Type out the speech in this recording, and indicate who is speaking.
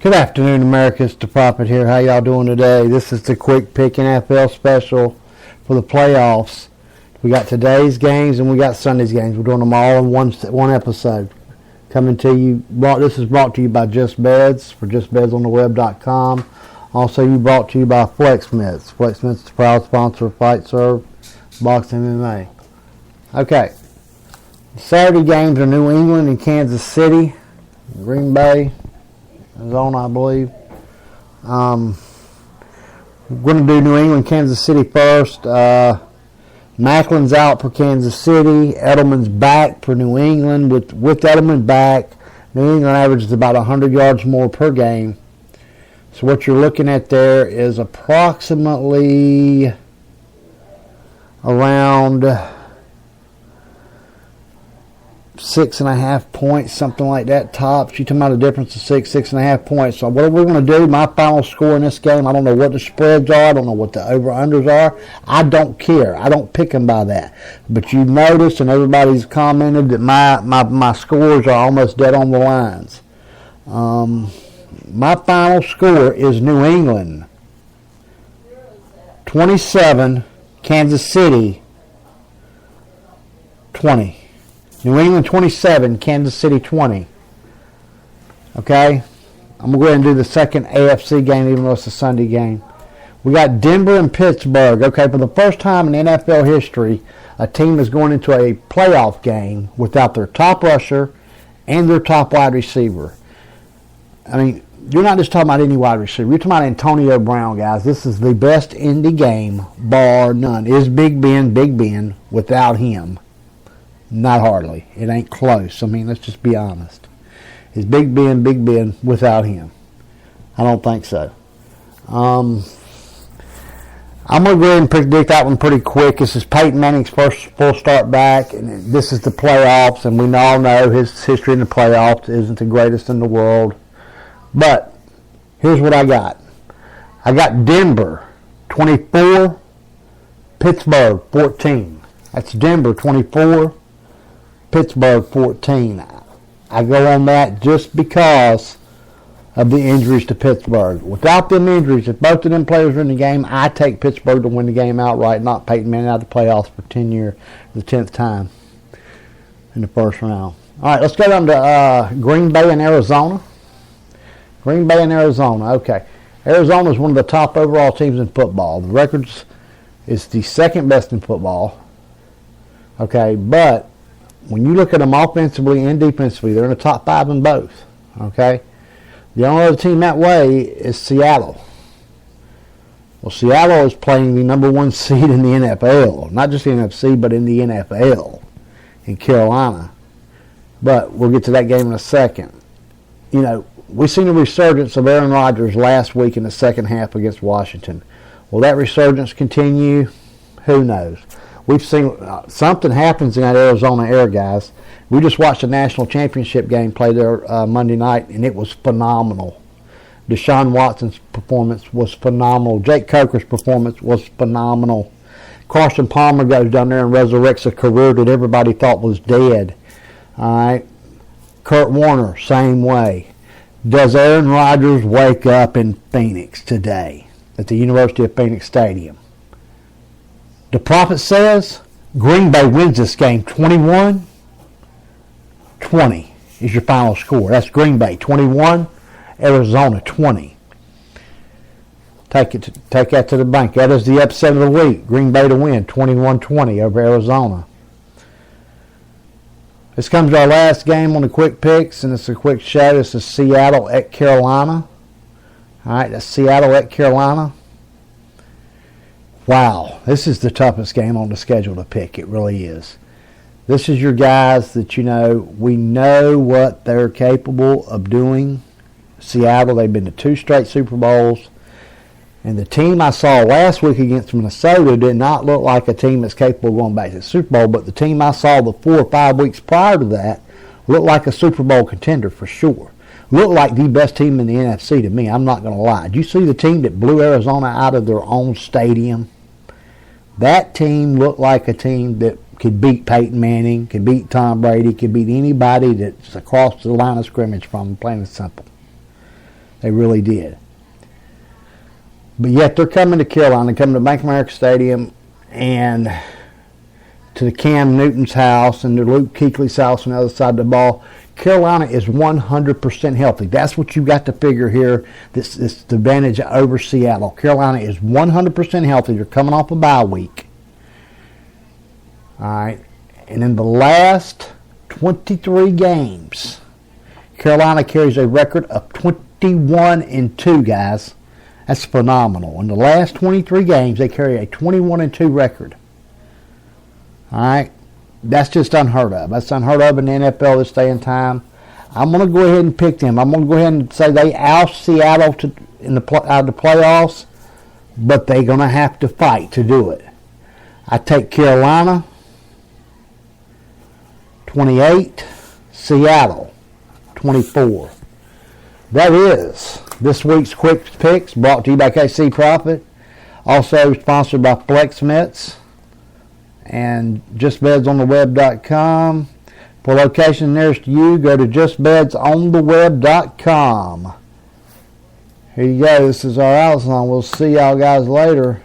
Speaker 1: Good afternoon, America. It's the Prophet here. How y'all doing today? This is the Quick Pick NFL special for the playoffs. We got today's games and we got Sunday's games. We're doing them all in one episode. Coming to you. This is brought to you by Just Beds for JustBedsOnTheWeb.com. Also, brought to you by FlexMeds. FlexMeds is the proud sponsor of Fight Serve Boxing MMA. Okay. Saturday games are New England and Kansas City, Green Bay is on, I believe. We're going to do New England, Kansas City first. Macklin's out for Kansas City. Edelman's back for New England. With Edelman back, New England averages about 100 yards more per game. So what you're looking at there is approximately around 6.5 points, something like that, tops. You're talking about a difference of 6.5 points. So what we're going to do, my final score in this game, I don't know what the spreads are. I don't know what the over-unders are. I don't care. I don't pick them by that. But you notice, and everybody's commented, that my scores are almost dead on the lines. My final score is New England 27, Kansas City 20. New England 27, Kansas City 20. Okay? I'm going to go ahead and do the second AFC game, even though it's a Sunday game. We got Denver and Pittsburgh. Okay, for the first time in NFL history, a team is going into a playoff game without their top rusher and their top wide receiver. I mean, you're not just talking about any wide receiver. You're talking about Antonio Brown, guys. This is the best in the game, bar none. Is Big Ben without him? Not hardly. It ain't close. I mean, let's just be honest. Is Big Ben without him? I don't think so. I'm going to go ahead and predict that one pretty quick. This is Peyton Manning's first full start back, and this is the playoffs, and we all know his history in the playoffs isn't the greatest in the world. But here's what I got. I got Denver 24, Pittsburgh 14. That's Denver 24, Pittsburgh 14. I go on that just because of the injuries to Pittsburgh. Without them injuries, if both of them players are in the game, I take Pittsburgh to win the game outright, not Peyton Manning out of the playoffs for the 10th time in the first round. All right, let's go down to Green Bay and Arizona. Green Bay and Arizona. Okay. Arizona is one of the top overall teams in football. The records is the second best in football. Okay, but when you look at them offensively and defensively, they're in the top 5 in both. Okay? The only other team that way is Seattle. Well, Seattle is playing the number 1 seed in the NFL. Not just the NFC, but in the NFL in Carolina. But we'll get to that game in a second. You know, we've seen a resurgence of Aaron Rodgers last week in the second half against Washington. Will that resurgence continue? Who knows? We've seen something happens in that Arizona air, guys. We just watched a national championship game play there Monday night, and it was phenomenal. Deshaun Watson's performance was phenomenal. Jake Coker's performance was phenomenal. Carson Palmer goes down there and resurrects a career that everybody thought was dead. All right. Kurt Warner, same way. Does Aaron Rodgers wake up in Phoenix today at the University of Phoenix Stadium? The prophet says Green Bay wins this game 21-20 is your final score. That's Green Bay 21, Arizona 20. Take that to the bank. That is the upset of the week. Green Bay to win 21-20 over Arizona. This comes to our last game on the quick picks, and it's a quick show. This is Seattle at Carolina. All right, that's Seattle at Carolina. Wow, this is the toughest game on the schedule to pick. It really is. This is your guys that, we know what they're capable of doing. Seattle, they've been to 2 straight Super Bowls. And the team I saw last week against Minnesota did not look like a team that's capable of going back to the Super Bowl, but the team I saw the 4 or 5 weeks prior to that looked like a Super Bowl contender for sure. Looked like the best team in the NFC to me, I'm not going to lie. Did you see the team that blew Arizona out of their own stadium? That team looked like a team that could beat Peyton Manning, could beat Tom Brady, could beat anybody that's across the line of scrimmage from them, plain and simple. They really did. But yet they're coming to Carolina, coming to Bank of America Stadium, and to the Cam Newton's house and to Luke Kuechly's house on the other side of the ball. Carolina is 100% healthy. That's what you got to figure here. This is the advantage over Seattle. Carolina is 100% healthy. They're coming off a bye week. All right. And in the last 23 games, Carolina carries a record of 21-2, guys. That's phenomenal. In the last 23 games, they carry a 21-2 record. All right. That's just unheard of. That's unheard of in the NFL this day and time. I'm going to go ahead and pick them. I'm going to go ahead and say they oust Seattle out of the playoffs, but they're going to have to fight to do it. I take Carolina 28, Seattle 24. That is this week's Quick Picks, brought to you by KC Profit. Also sponsored by FlexMets and JustBedsOnTheWeb.com. For location nearest you, go to JustBedsOnTheWeb.com. Here you go. This is our outline. We'll see y'all guys later.